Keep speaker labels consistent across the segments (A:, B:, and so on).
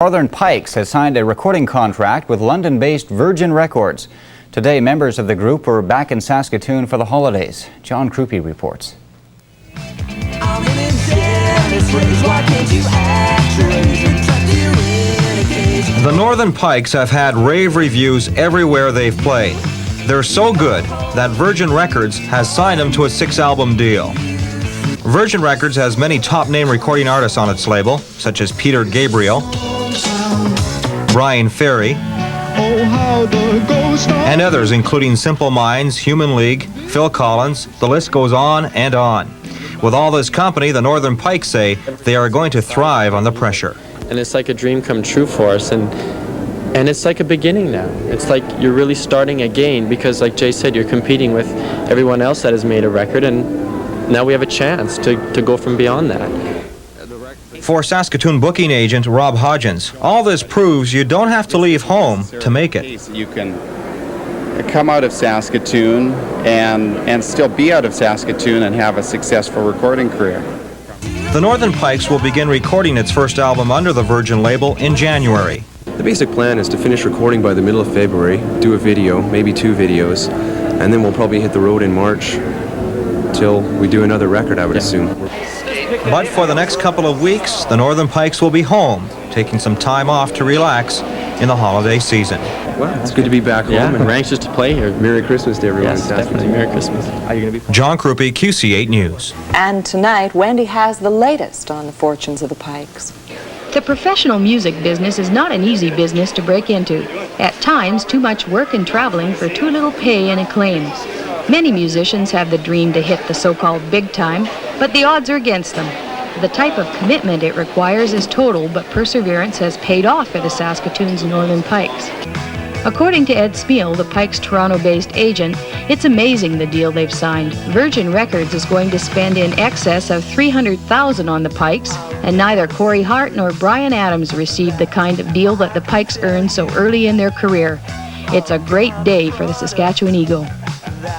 A: Northern Pikes has signed a recording contract with London-based Virgin Records. Today, members of the group were back in Saskatoon for the holidays. John Krupe reports.
B: The Northern Pikes have had rave reviews everywhere they've played. They're so good that Virgin Records has signed them to a 6-album deal. Virgin Records has many top-name recording artists on its label, such as Peter Gabriel, Brian Ferry, and others including Simple Minds, Human League, Phil Collins. The list goes on and on. With all this company, the Northern Pikes say they are going to thrive on the pressure.
C: And it's like a dream come true for us, and it's like a beginning now. It's like you're really starting again because, like Jay said, you're competing with everyone else that has made a record, and now we have a chance to go from beyond that.
B: For Saskatoon booking agent Rob Hodgins, all this proves you don't have to leave home to make it.
D: You can come out of Saskatoon and still be out of Saskatoon and have a successful recording career.
B: The Northern Pikes will begin recording its first album under the Virgin label in January.
E: The basic plan is to finish recording by the middle of February, do a video, maybe 2 videos, and then we'll probably hit the road in March till we do another record, I would assume.
B: But for the next couple of weeks, the Northern Pikes will be home, taking some time off to relax in the holiday season.
E: Well, it's good to be back home.
C: Yeah,
E: And
C: we're anxious to play here.
E: Merry Christmas to everyone.
C: Yes, definitely. Merry Christmas.
E: Are you going to be?
B: John Krupe, QC8 News.
F: And tonight, Wendy has the latest on the fortunes of the Pikes.
G: The professional music business is not an easy business to break into. At times, too much work and traveling for too little pay and acclaim. Many musicians have the dream to hit the so-called big time, but the odds are against them. The type of commitment it requires is total, but perseverance has paid off for the Saskatoon's Northern Pikes. According to Ed Smeal, the Pikes' Toronto-based agent, it's amazing the deal they've signed. Virgin Records is going to spend in excess of $300,000 on the Pikes, and neither Corey Hart nor Brian Adams received the kind of deal that the Pikes earned so early in their career. It's a great day for the Saskatchewan Eagle.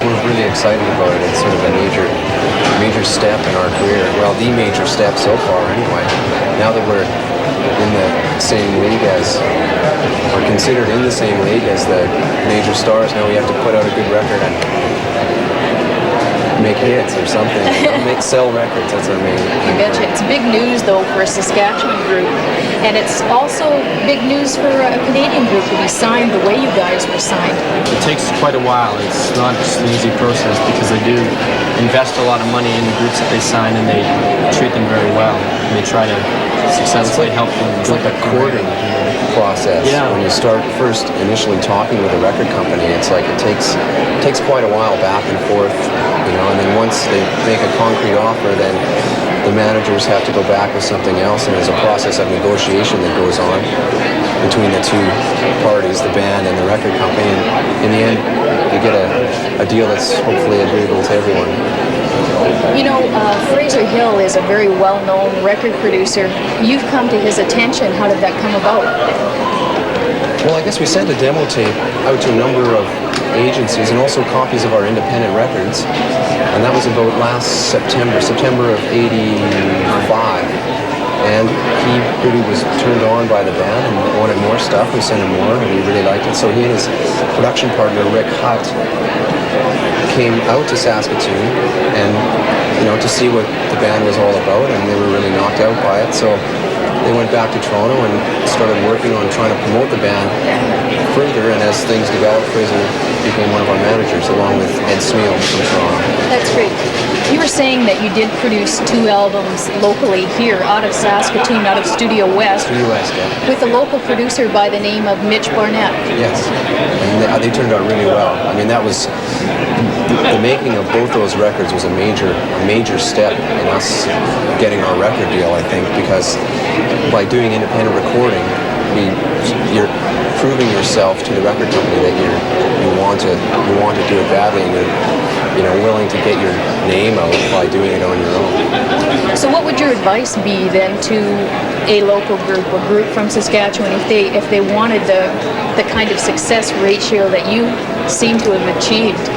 H: We're really excited about it. It's sort of a major step in our career. Well, the major step so far anyway. Now that we're in the same league as, or considered in the same league as the major stars, now we have to put out a good record and make hits or something. Sell records, that's our main.
I: You betcha. It's big news, though, for a Saskatchewan group. And it's also big news for a Canadian group to be signed the way you guys were signed.
C: It takes quite a while. It's not just an easy process because they do invest a lot of money in the groups that they sign, and they treat them very well. And they try to successfully help them.
H: It's like a courting process.
C: Yeah.
H: When you start first initially talking with a record company, it's like it takes quite a while back and forth, and then once they make a concrete offer, then the managers have to go back with something else, and there's a process of negotiation that goes on between the two parties, the band and the record company, and in the end you get a deal that's hopefully agreeable to everyone.
I: Fraser Hill is a very well-known record producer. You've come to his attention. How did that come about?
H: Well, I guess we sent a demo tape out to a number of agencies and also copies of our independent records, and that was about last September of '85. And he really was turned on by the band and wanted more stuff. We sent him more, and he really liked it. So he and his production partner Rick Hutt came out to Saskatoon and to see what the band was all about, and they were really knocked out by it. So they went back to Toronto and started working on trying to promote the band further, and as things developed, Fraser became one of our managers along with Ed Smeal from Toronto.
I: That's great. You were saying that you did produce 2 albums locally here out of Saskatoon, out of Studio West.
H: Studio West, yeah.
I: With a local producer by the name of Mitch Barnett.
H: Yes, and they turned out really well. I mean, that was the making of both those records was a major step in us getting our record deal, I think, because by doing independent recording, you're proving yourself to the record company that you want to do it badly, and you're willing to get your name out by doing it on your own.
I: So what would your advice be then to a local group, a group from Saskatchewan, if they wanted the kind of success ratio that you seem to have achieved?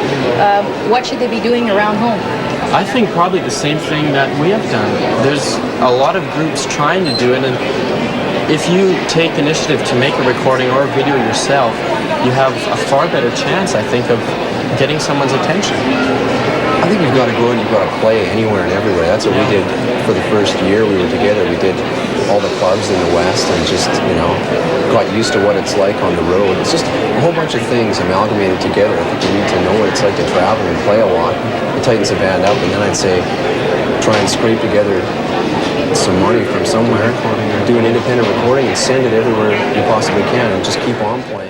I: What should they be doing around home?
C: I think probably the same thing that we have done. There's a lot of groups trying to do it, and if you take initiative to make a recording or a video yourself, you have a far better chance, I think, of getting someone's attention.
E: I think you've got to go and you've got to play anywhere and everywhere. That's what we did for the first year we were together. We did all the clubs in the West and just, you know, got used to what it's like on the road. It's just a whole bunch of things amalgamated together. I think you need to know what it's like to travel and play a lot. It tightens the band up, and then I'd say try and scrape together some money from somewhere, do an independent recording and send it everywhere you possibly can, and just keep on playing.